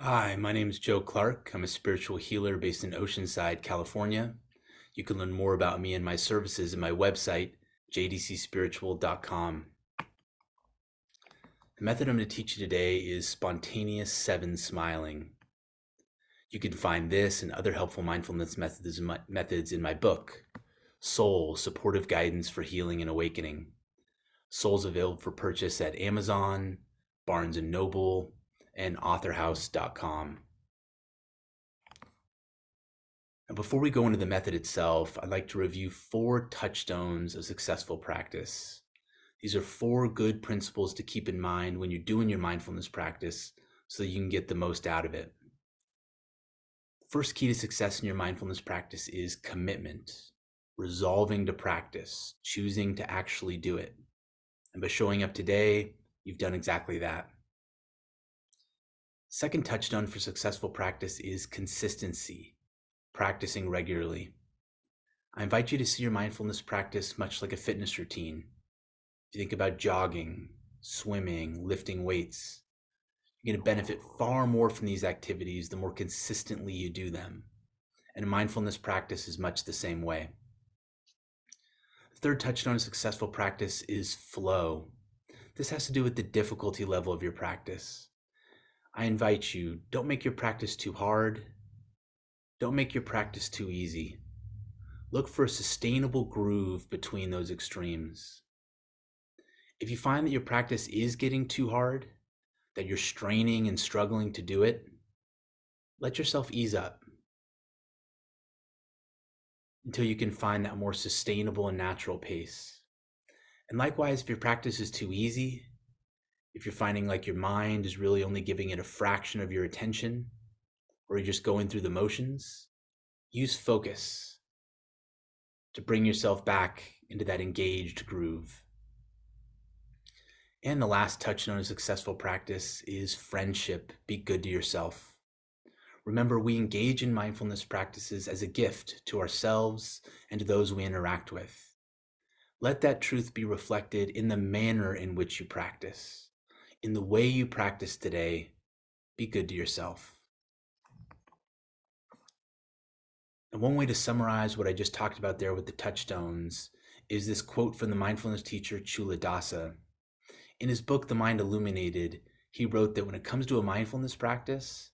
Hi, my name is Joe Clark. I'm a spiritual healer based in Oceanside, California. You can learn more about me and my services at my website, jdcspiritual.com. The method I'm going to teach you today is spontaneous 7 smiling. You can find this and other helpful mindfulness methods in my book, Soul, Supportive Guidance for Healing and Awakening. Soul's available for purchase at Amazon, Barnes & Noble, and authorhouse.com. Now, before we go into the method itself, I'd like to review 4 touchstones of successful practice. These are 4 good principles to keep in mind when you're doing your mindfulness practice so that you can get the most out of it. First key to success in your mindfulness practice is commitment, resolving to practice, choosing to actually do it. And by showing up today, you've done exactly that. Second touchstone for successful practice is consistency, practicing regularly. I invite you to see your mindfulness practice much like a fitness routine. If you think about jogging, swimming, lifting weights, you're going to benefit far more from these activities the more consistently you do them. And mindfulness practice is much the same way. The third touchstone of successful practice is flow. This has to do with the difficulty level of your practice. I invite you, don't make your practice too hard. Don't make your practice too easy. Look for a sustainable groove between those extremes. If you find that your practice is getting too hard, that you're straining and struggling to do it, let yourself ease up until you can find that more sustainable and natural pace. And likewise, if your practice is too easy, if you're finding like your mind is really only giving it a fraction of your attention, or you're just going through the motions, use focus to bring yourself back into that engaged groove. And the last touchstone of successful practice is friendship. Be good to yourself. Remember, we engage in mindfulness practices as a gift to ourselves and to those we interact with. Let that truth be reflected in the manner in which you practice. In the way you practice today, be good to yourself. And one way to summarize what I just talked about there with the touchstones is this quote from the mindfulness teacher Chula Dasa. In his book, The Mind Illuminated, he wrote that when it comes to a mindfulness practice,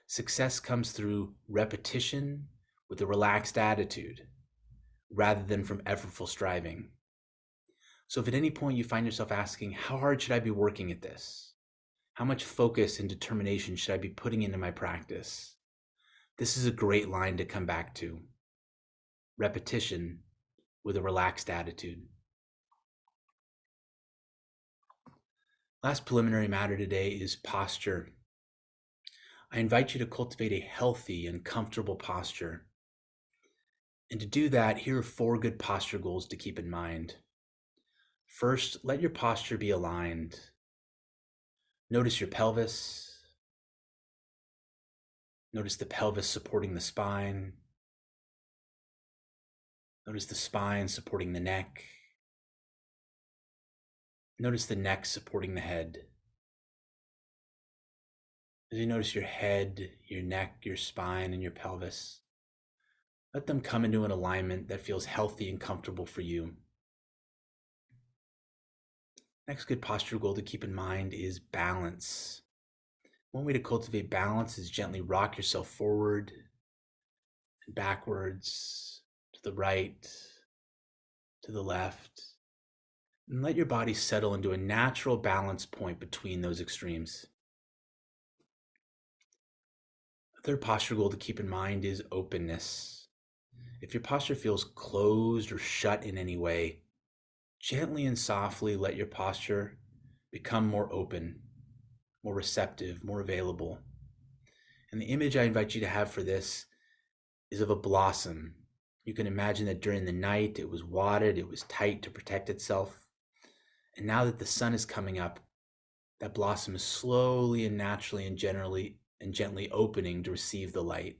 success comes through repetition with a relaxed attitude rather than from effortful striving. So if at any point you find yourself asking, how hard should I be working at this? How much focus and determination should I be putting into my practice? This is a great line to come back to. Repetition with a relaxed attitude. Last preliminary matter today is posture. I invite you to cultivate a healthy and comfortable posture. And to do that, here are 4 good posture goals to keep in mind. First, let your posture be aligned. Notice your pelvis. Notice the pelvis supporting the spine. Notice the spine supporting the neck. Notice the neck supporting the head. As you notice your head, your neck, your spine, and your pelvis, let them come into an alignment that feels healthy and comfortable for you. Next good posture goal to keep in mind is balance. One way to cultivate balance is gently rock yourself forward and backwards, to the right, to the left, and let your body settle into a natural balance point between those extremes. The third posture goal to keep in mind is openness. If your posture feels closed or shut in any way, gently and softly let your posture become more open, more receptive, more available. And the image I invite you to have for this is of a blossom. You can imagine that during the night it was wadded, it was tight to protect itself. And now that the sun is coming up, that blossom is slowly and naturally and gently opening to receive the light.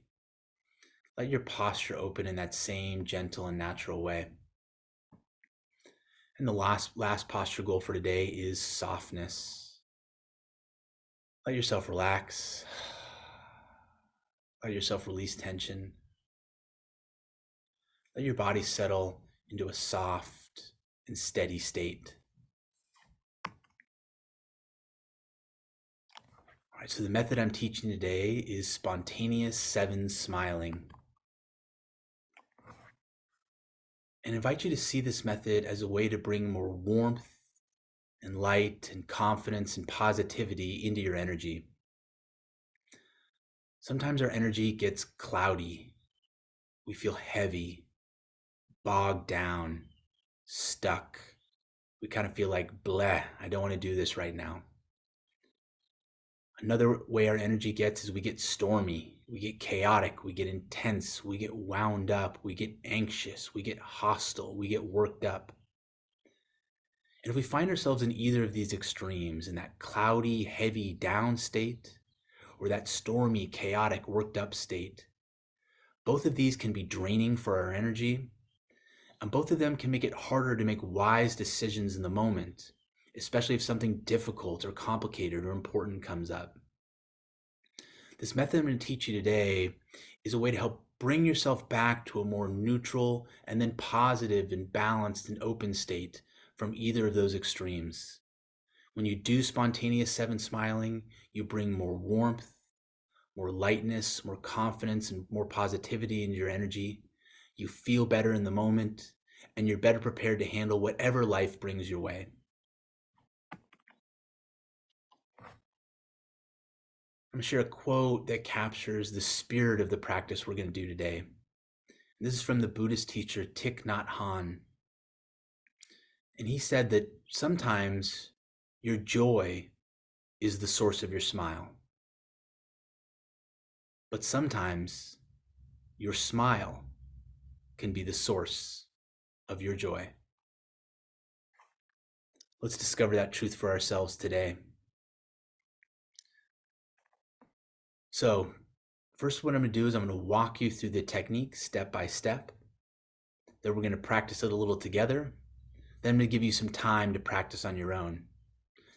Let your posture open in that same gentle and natural way. And the last posture goal for today is softness. Let yourself relax. Let yourself release tension. Let your body settle into a soft and steady state. All right, so the method I'm teaching today is spontaneous 7 smiling. And I invite you to see this method as a way to bring more warmth and light and confidence and positivity into your energy. Sometimes our energy gets cloudy. We feel heavy, bogged down, stuck. We kind of feel like, bleh, I don't want to do this right now. Another way our energy gets is we get stormy, we get chaotic, we get intense, we get wound up, we get anxious, we get hostile, we get worked up. And if we find ourselves in either of these extremes, in that cloudy, heavy down state, or that stormy, chaotic, worked up state, both of these can be draining for our energy, and both of them can make it harder to make wise decisions in the moment, especially if something difficult or complicated or important comes up. This method I'm going to teach you today is a way to help bring yourself back to a more neutral and then positive and balanced and open state from either of those extremes. When you do spontaneous 7 smiling, you bring more warmth, more lightness, more confidence, and more positivity into your energy. You feel better in the moment, and you're better prepared to handle whatever life brings your way. I'm going to share a quote that captures the spirit of the practice we're going to do today. This is from the Buddhist teacher Thich Nhat Hanh. And he said that sometimes your joy is the source of your smile. But sometimes your smile can be the source of your joy. Let's discover that truth for ourselves today. So, first what I'm going to do is I'm going to walk you through the technique step by step. Then we're going to practice it a little together. Then I'm going to give you some time to practice on your own.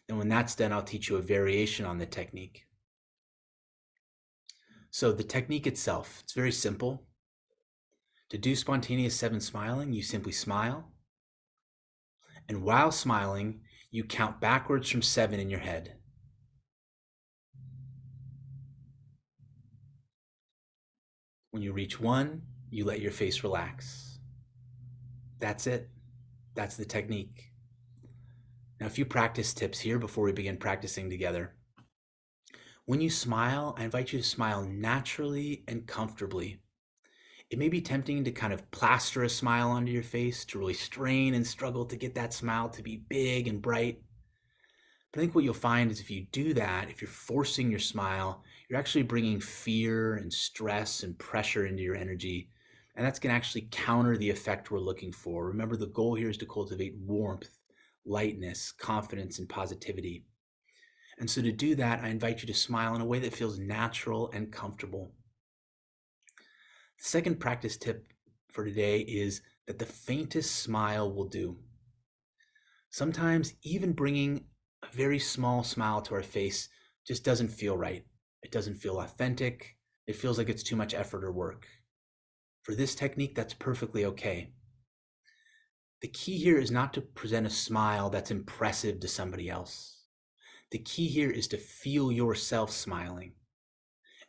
And when that's done, I'll teach you a variation on the technique. So the technique itself, it's very simple. To do spontaneous 7 smiling, you simply smile. And while smiling, you count backwards from 7 in your head. When you reach 1, you let your face relax. That's it. That's the technique. Now, a few practice tips here before we begin practicing together. When you smile, I invite you to smile naturally and comfortably. It may be tempting to kind of plaster a smile onto your face, to really strain and struggle to get that smile to be big and bright. But I think what you'll find is if you do that, if you're forcing your smile, you're actually bringing fear and stress and pressure into your energy. And that's going to actually counter the effect we're looking for. Remember, the goal here is to cultivate warmth, lightness, confidence, and positivity. And so to do that, I invite you to smile in a way that feels natural and comfortable. The second practice tip for today is that the faintest smile will do. Sometimes even bringing a very small smile to our face just doesn't feel right. It doesn't feel authentic. It feels like it's too much effort or work. For this technique, that's perfectly okay. The key here is not to present a smile that's impressive to somebody else. The key here is to feel yourself smiling.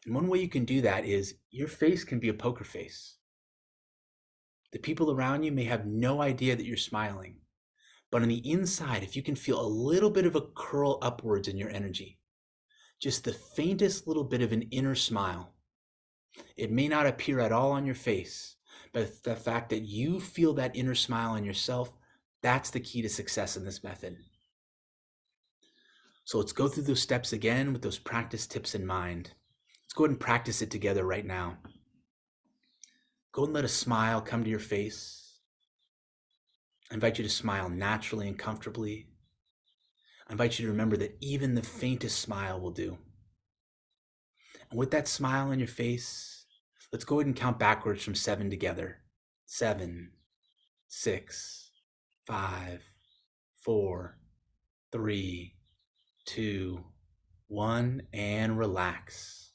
And one way you can do that is your face can be a poker face. The people around you may have no idea that you're smiling. But on the inside, if you can feel a little bit of a curl upwards in your energy, just the faintest little bit of an inner smile, it may not appear at all on your face, but the fact that you feel that inner smile in yourself, that's the key to success in this method. So let's go through those steps again with those practice tips in mind. Let's go ahead and practice it together right now. Go and let a smile come to your face. I invite you to smile naturally and comfortably. I invite you to remember that even the faintest smile will do. And with that smile on your face, let's go ahead and count backwards from 7 together. 7, 6, 5, 4, 3, 2, 1, and relax.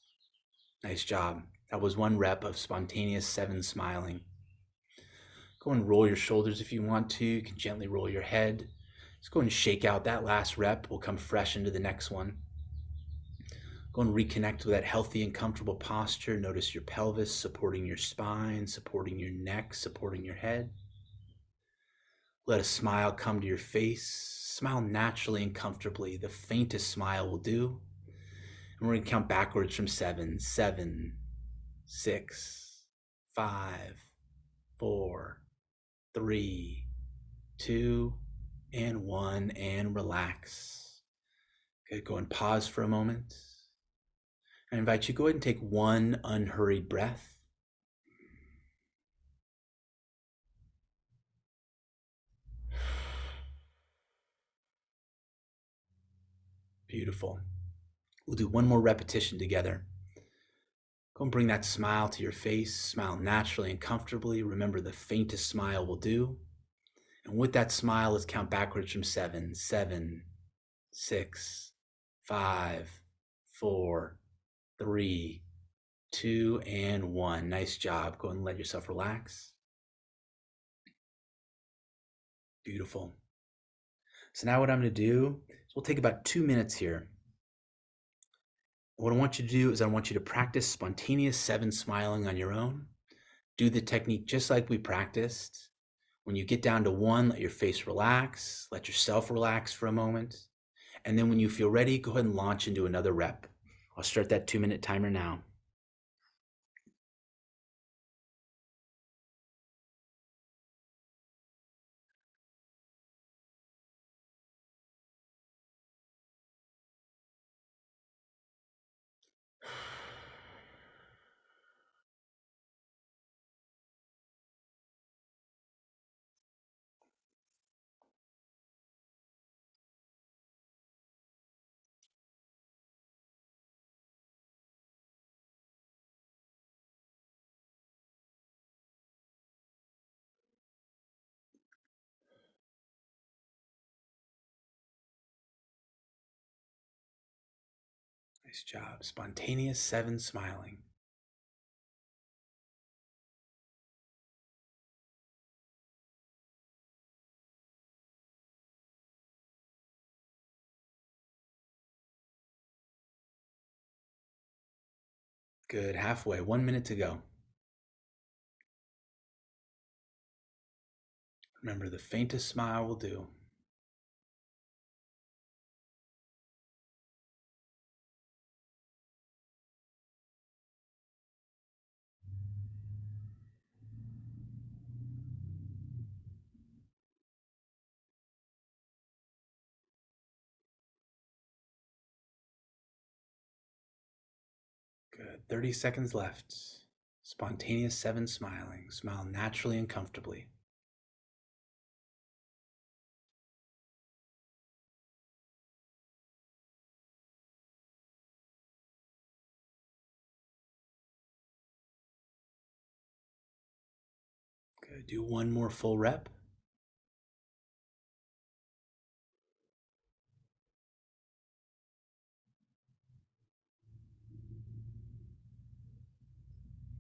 Nice job. That was 1 rep of spontaneous 7 smiling. Go and roll your shoulders if you want to. You can gently roll your head. Just go and shake out that last rep. We'll come fresh into the next one. Go and reconnect with that healthy and comfortable posture. Notice your pelvis supporting your spine, supporting your neck, supporting your head. Let a smile come to your face. Smile naturally and comfortably. The faintest smile will do. And we're going to count backwards from 7. 7, 6, 5, 4, 3, 2, and 1, and relax. Okay, go and pause for a moment. I invite you to go ahead and take 1 unhurried breath. Beautiful. We'll do 1 more repetition together. Go and bring that smile to your face. Smile naturally and comfortably. Remember, the faintest smile will do. And with that smile, let's count backwards from 7. 7, 6, 5, 4, 3, 2, and 1. Nice job. Go and let yourself relax. Beautiful. So now what I'm going to do is we'll take about 2 minutes here. What I want you to do is I want you to practice spontaneous 7 smiling on your own. Do the technique just like we practiced. When you get down to 1, let your face relax, let yourself relax for a moment. And then when you feel ready, go ahead and launch into another rep. I'll start that 2-minute timer now. Nice job. Spontaneous 7 smiling. Good. Halfway. 1 minute to go. Remember, the faintest smile will do. Good. 30 seconds left. Spontaneous 7 smiling. Smile naturally and comfortably. Good. Do 1 more full rep.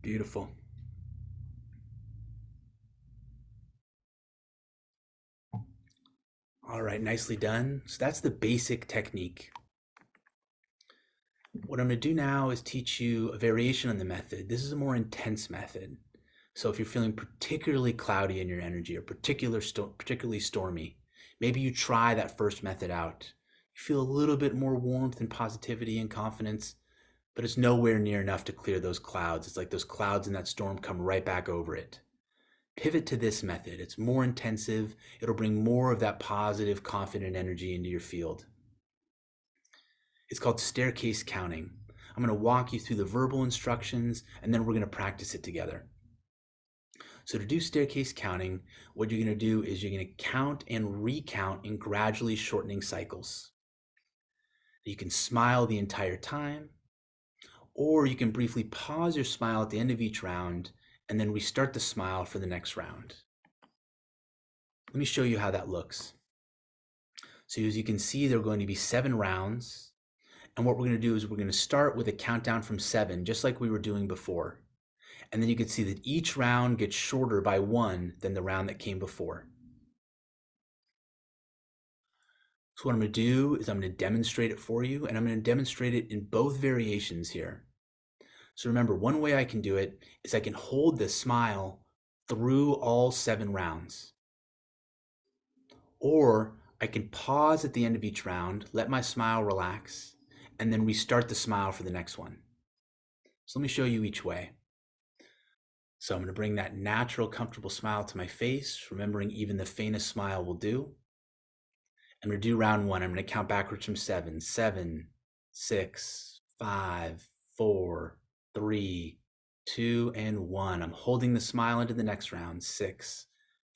Beautiful. All right, nicely done. So that's the basic technique. What I'm going to do now is teach you a variation on the method. This is a more intense method. So if you're feeling particularly cloudy in your energy or particularly stormy, maybe you try that first method out. You feel a little bit more warmth and positivity and confidence, but it's nowhere near enough to clear those clouds. It's like those clouds in that storm come right back over it. Pivot to this method. It's more intensive. It'll bring more of that positive, confident energy into your field. It's called staircase counting. I'm going to walk you through the verbal instructions, and then we're going to practice it together. So to do staircase counting, what you're going to do is you're going to count and recount in gradually shortening cycles. You can smile the entire time, or you can briefly pause your smile at the end of each round and then restart the smile for the next round. Let me show you how that looks. So as you can see, there are going to be 7 rounds, And what we're going to do is we're going to start with a countdown from 7, just like we were doing before. And then you can see that each round gets shorter by 1 than the round that came before. So what I'm going to do is I'm going to demonstrate it for you, and I'm going to demonstrate it in both variations here. So remember, one way I can do it is I can hold the smile through all 7 rounds. Or I can pause at the end of each round, let my smile relax, and then restart the smile for the next one. So let me show you each way. So I'm going to bring that natural, comfortable smile to my face, remembering even the faintest smile will do. I'm going to do round 1. I'm going to count backwards from 7. 7, 6, 5, 4, 3, 2, and 1. I'm holding the smile into the next round. 6,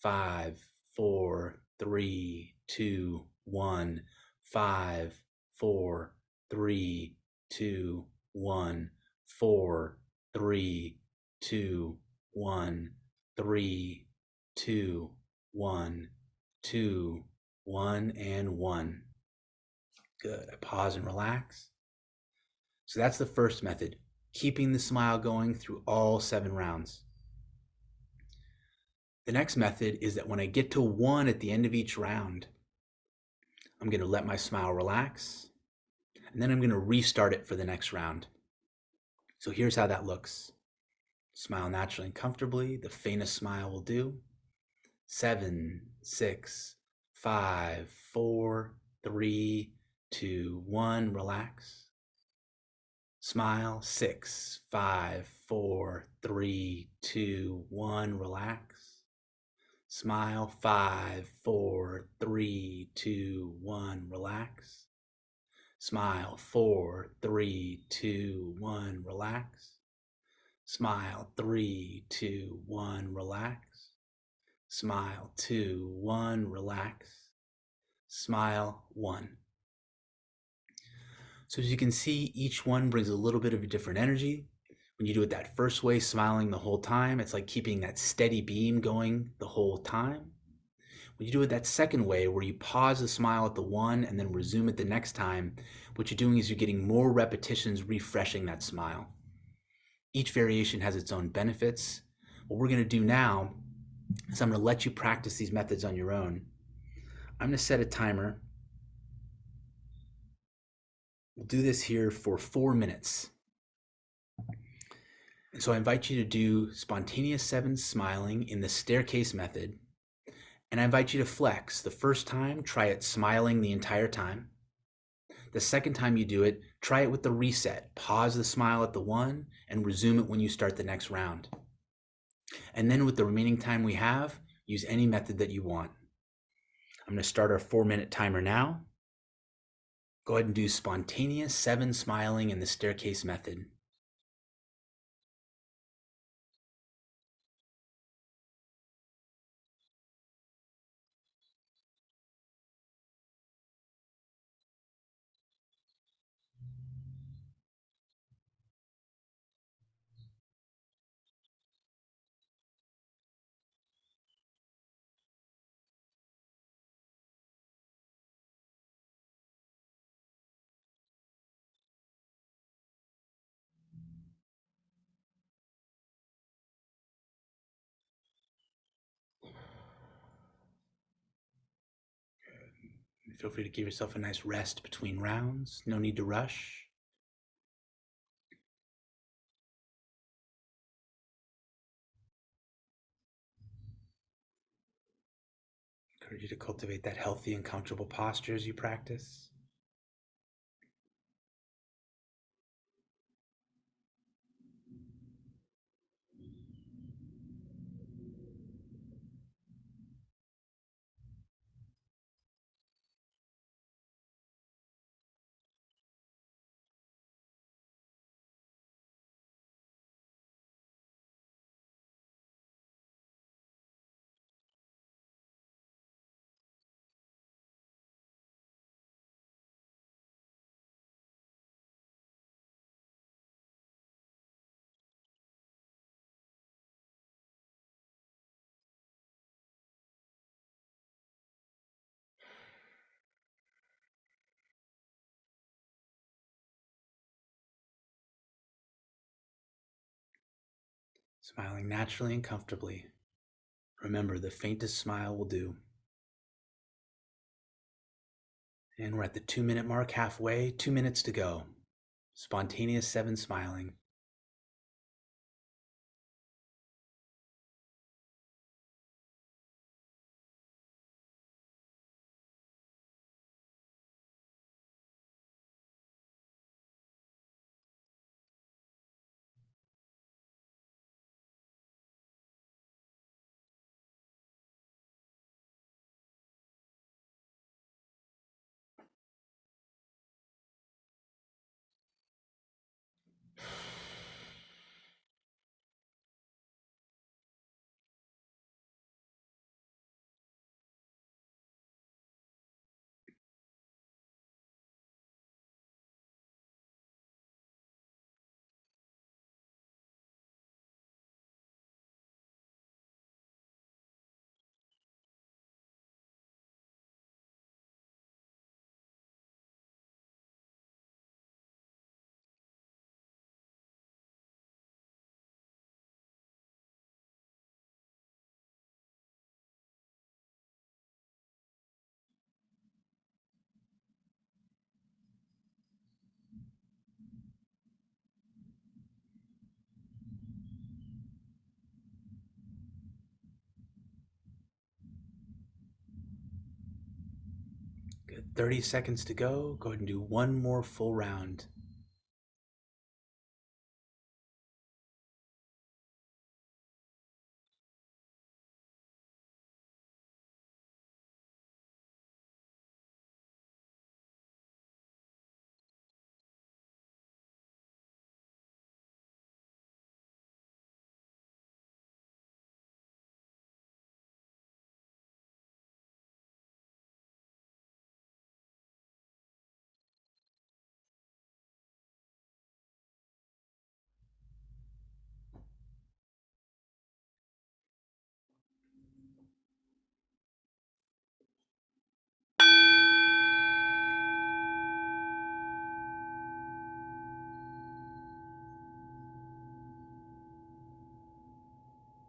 5, 4, 3, 2, 1. 5, 4, 3, 2, 1. 4, 3, 2, 1. 3, 2, 1. 2, 1, and 1. Good. I pause and relax. So that's the first method, keeping the smile going through all 7 rounds. The next method is that when I get to 1 at the end of each round, I'm going to let my smile relax, and then I'm going to restart it for the next round. So here's how that looks. Smile naturally and comfortably. The faintest smile will do. 7, 6, 5, 4, 3, 2, 1. Relax. Smile. 6, 5, 4, 3, 2, 1. Relax. Smile. 5, 4, 3, 2, 1. Relax. Smile. 4, 3, 2, 1. Relax. Smile. 3, 2, 1. Relax. Smile. 2, 1. Relax. Smile. 1. So as you can see, each one brings a little bit of a different energy. When you do it that first way, smiling the whole time, it's like keeping that steady beam going the whole time. When you do it that second way, where you pause the smile at the 1 and then resume it the next time, what you're doing is you're getting more repetitions refreshing that smile. Each variation has its own benefits. What we're going to do now is I'm going to let you practice these methods on your own. I'm going to set a timer. We'll do this here for 4 minutes. And so I invite you to do spontaneous 7 smiling in the staircase method. And I invite you to flex. The first time, try it smiling the entire time. The second time you do it, try it with the reset. Pause the smile at the 1 and resume it when you start the next round. And then with the remaining time we have, use any method that you want. I'm going to start our 4-minute timer now. Go ahead and do spontaneous 7 smiling in the staircase method. Feel free to give yourself a nice rest between rounds. No need to rush. Encourage you to cultivate that healthy and comfortable posture as you practice. Smiling naturally and comfortably. Remember, the faintest smile will do. And we're at the 2-minute mark, halfway, 2 minutes to go. Spontaneous 7 smiling. Good. 30 seconds to go. Go ahead and do one more full round.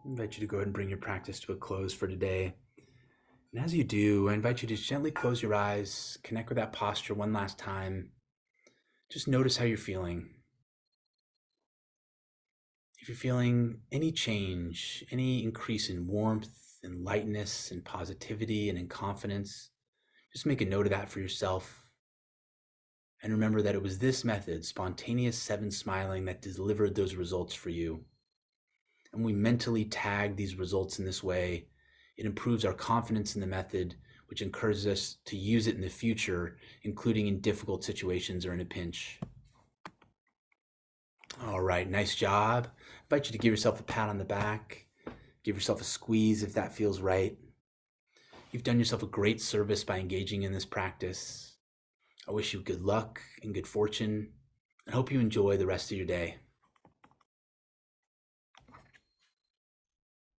I invite you to go ahead and bring your practice to a close for today. And as you do, I invite you to gently close your eyes, connect with that posture one last time. Just notice how you're feeling. If you're feeling any change, any increase in warmth and lightness and positivity and in confidence, just make a note of that for yourself. And remember that it was this method, spontaneous 7 smiling, that delivered those results for you. And we mentally tag these results in this way. It improves our confidence in the method, which encourages us to use it in the future, including in difficult situations or in a pinch. All right, nice job. I invite you to give yourself a pat on the back. Give yourself a squeeze if that feels right. You've done yourself a great service by engaging in this practice. I wish you good luck and good fortune, and hope you enjoy the rest of your day.